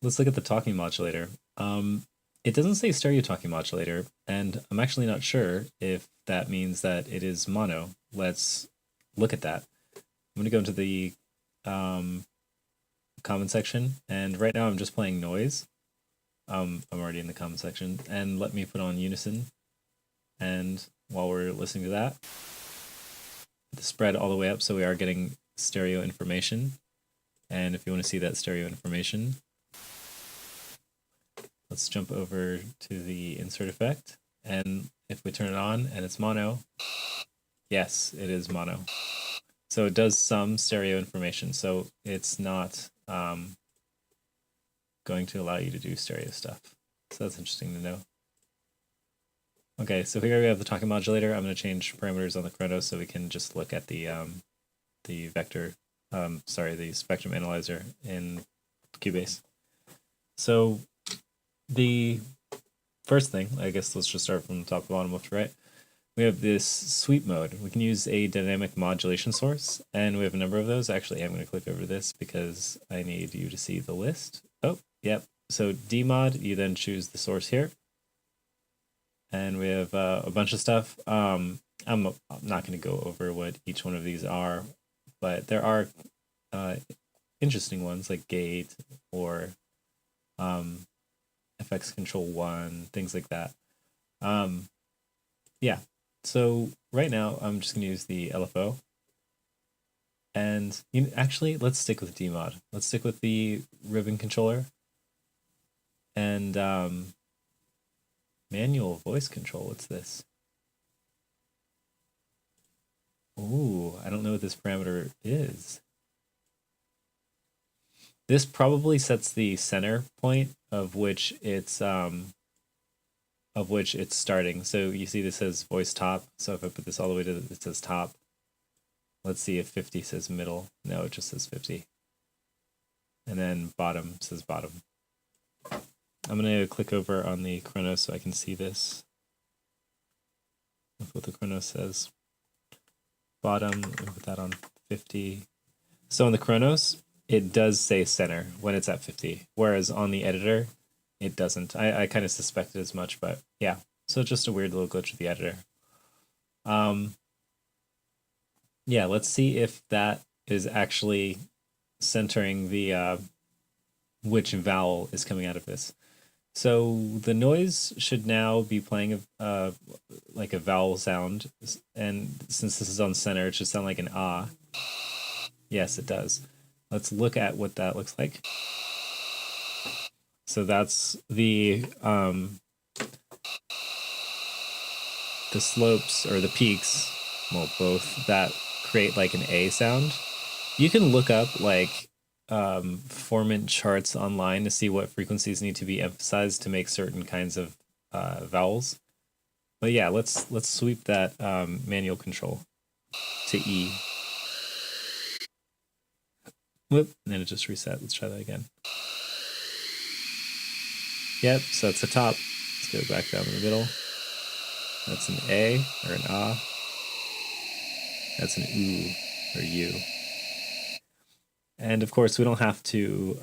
let's look at the talking modulator. It doesn't say stereo talking modulator, and I'm actually not sure if that means that it is mono. Let's look at that. I'm going to go into the comment section, and right now I'm just playing noise. I'm already in the comment section, and let me put on unison. And while we're listening to that, the spread all the way up, so we are getting stereo information. And if you want to see that stereo information, let's jump over to the insert effect. And if we turn it on and it's mono, yes, it is mono. So it does some stereo information. So it's not going to allow you to do stereo stuff. So that's interesting to know. Okay, so here we have the talking modulator. I'm going to change parameters on the Kronos so we can just look at the vector, the spectrum analyzer in Cubase. So the first thing, I guess let's just start from the top to bottom left to right. We have this sweep mode. We can use a dynamic modulation source, and we have a number of those. Actually, I'm going to click over this because I need you to see the list. Oh, yep. So dmod, you then choose the source here. And we have a bunch of stuff. I'm not going to go over what each one of these are, but there are interesting ones like gate or FX Control 1, things like that. Yeah, so right now I'm just going to use the LFO. And actually, let's stick with dmod. Let's stick with the ribbon controller. And manual voice control, what's this? Ooh, I don't know what this parameter is. This probably sets the center point of which it's starting. So you see this says voice top. So if I put this all the way to it says top. Let's see if 50 says middle. No, it just says 50. And then bottom says bottom. I'm going to click over on the Kronos so I can see this. That's what the Kronos says. Bottom, put that on 50. So in the Kronos, it does say center when it's at 50, whereas on the editor, it doesn't. I kind of suspected as much, but yeah. So just a weird little glitch with the editor. Yeah, let's see if that is actually centering the which vowel is coming out of this. So the noise should now be playing like a vowel sound, and since this is on center, it should sound like an ah. Yes, it does. Let's look at what that looks like. So that's the slopes or the peaks, well, both, that create like an A sound. You can look up like formant charts online to see what frequencies need to be emphasized to make certain kinds of vowels. But yeah, let's sweep that manual control to E. Whoop, and then it just reset. Let's try that again. Yep, so that's the top. Let's go back down in the middle. That's an A or an ah. That's an oo or U. And of course, we don't have to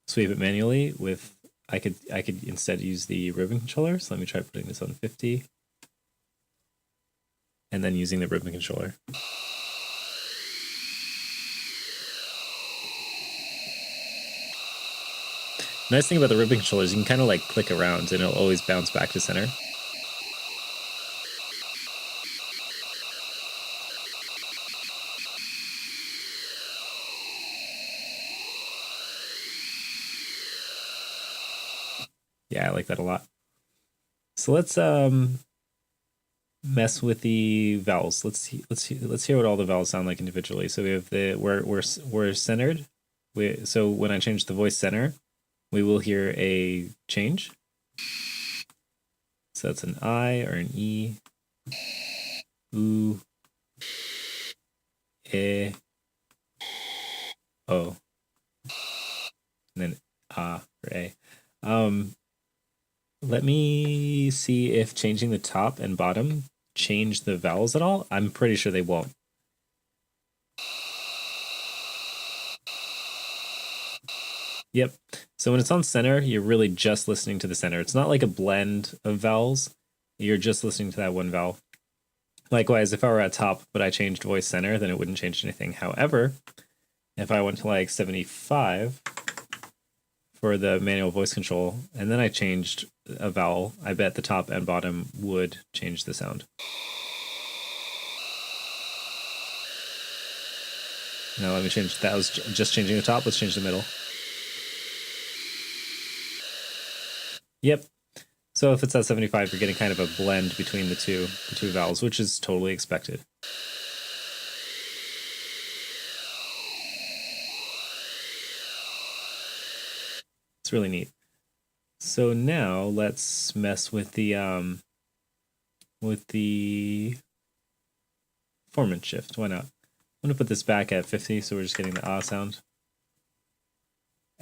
sweep it manually. With I could instead use the ribbon controller. So let me try putting this on 50, and then using the ribbon controller. Nice thing about the ribbon controller is you can kind of like click around and it'll always bounce back to center. Yeah, I like that a lot. So let's mess with the vowels. Let's hear what all the vowels sound like individually. So we have the we're centered. So when I change the voice center, we will hear a change. So that's an I or an E, oo, e, o, and then ah or a. Let me see if changing the top and bottom change the vowels at all. I'm pretty sure they won't. Yep. So when it's on center, you're really just listening to the center. It's not like a blend of vowels. You're just listening to that one vowel. Likewise, if I were at top, but I changed voice center, then it wouldn't change anything. However, if I went to like 75 for the manual voice control, and then I changed a vowel, I bet the top and bottom would change the sound. Now let me change, that was just changing the top, let's change the middle. Yep. So if it's at 75, you're getting kind of a blend between the two vowels, which is totally expected. It's really neat. So now let's mess with the formant shift. Why not? I'm gonna put this back at 50, so we're just getting the ah sound.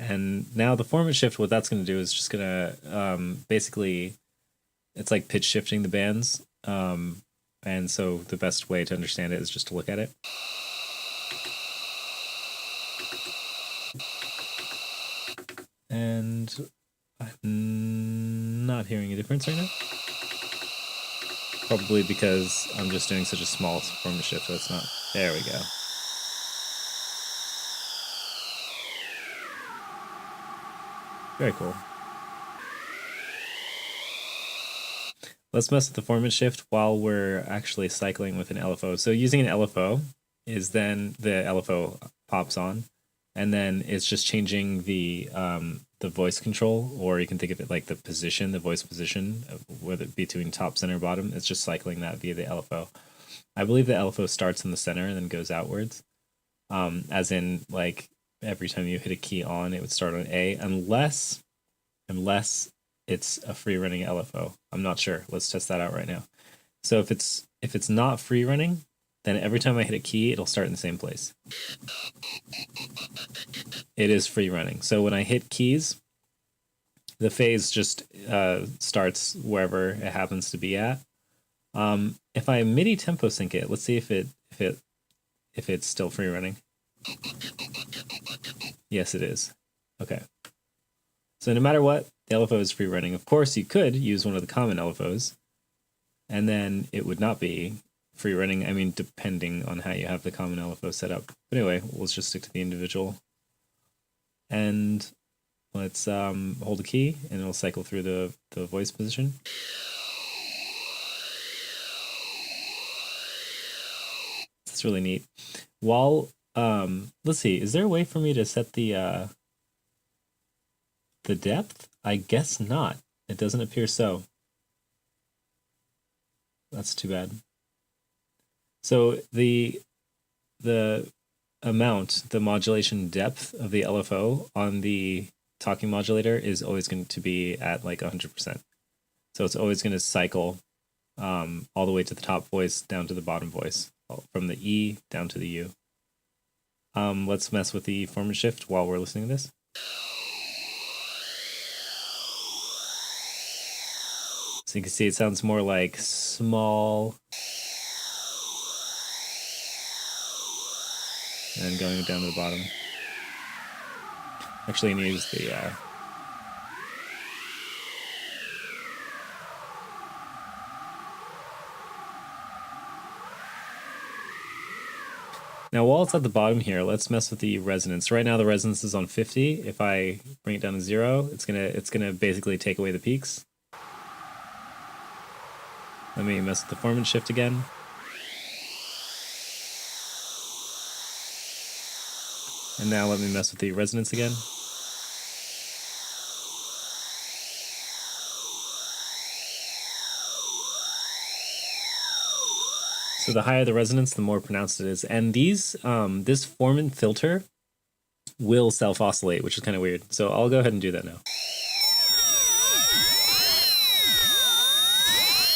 And now the formant shift, what that's going to do is just going to basically, it's like pitch shifting the bands. And so the best way to understand it is just to look at it. And I'm not hearing a difference right now. Probably because I'm just doing such a small formant shift, so it's not. There we go. Very cool. Let's mess with the formant shift while we're actually cycling with an LFO. So using an LFO is then the LFO pops on, and then it's just changing the voice control, or you can think of it like the position, the voice position, whether it be between top, center, bottom. It's just cycling that via the LFO. I believe the LFO starts in the center and then goes outwards, as in like every time you hit a key on, it would start on A, unless it's a free running LFO. I'm not sure. Let's test that out right now. So if it's not free running, then every time I hit a key, it'll start in the same place. It is free running. So when I hit keys, the phase just starts wherever it happens to be at. If I MIDI tempo sync it, let's see if it's still free running. Yes, it is. Okay. So no matter what, the LFO is free running. Of course, you could use one of the common LFOs, and then it would not be free running. I mean, depending on how you have the common LFO set up. But anyway, let's just stick to the individual. And let's hold a key, and it'll cycle through the voice position. It's really neat. While let's see, is there a way for me to set the depth? I guess not. It doesn't appear so. That's too bad. So the amount, the modulation depth of the LFO on the talking modulator is always going to be at like 100%. So it's always going to cycle all the way to the top voice down to the bottom voice, from the E down to the U. Let's mess with the formant shift while we're listening to this. So you can see it sounds more like small and going down to the bottom. Actually, I'm going to use the now, while it's at the bottom here, let's mess with the resonance. Right now, the resonance is on 50. If I bring it down to 0, it's gonna basically take away the peaks. Let me mess with the formant shift again. And now let me mess with the resonance again. So the higher the resonance, the more pronounced it is. And these, this formant filter will self-oscillate, which is kind of weird. So I'll go ahead and do that now.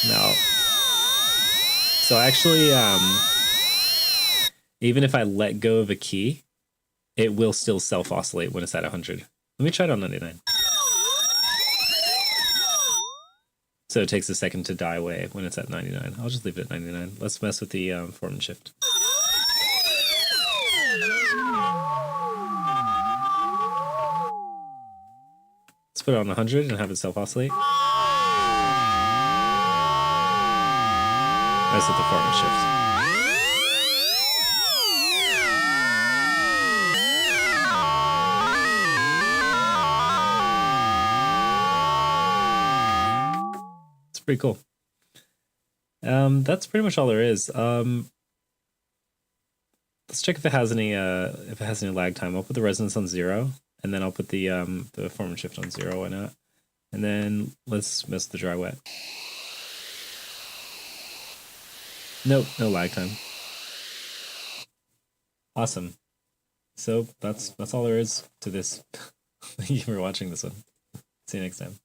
Now, so actually, even if I let go of a key, it will still self-oscillate when it's at 100. Let me try it on 99. So it takes a second to die away when it's at 99. I'll just leave it at 99. Let's mess with the formant shift. Let's put it on 100 and have it self-oscillate. That's what the format shifts. It's pretty cool. That's pretty much all there is. Let's check if it has any lag time. I'll put the resonance on 0, and then I'll put the format shift on 0. Why not? And then let's mess the dry wet. Nope, no lag time. Awesome. So that's all there is to this. Thank you for watching this one. See you next time.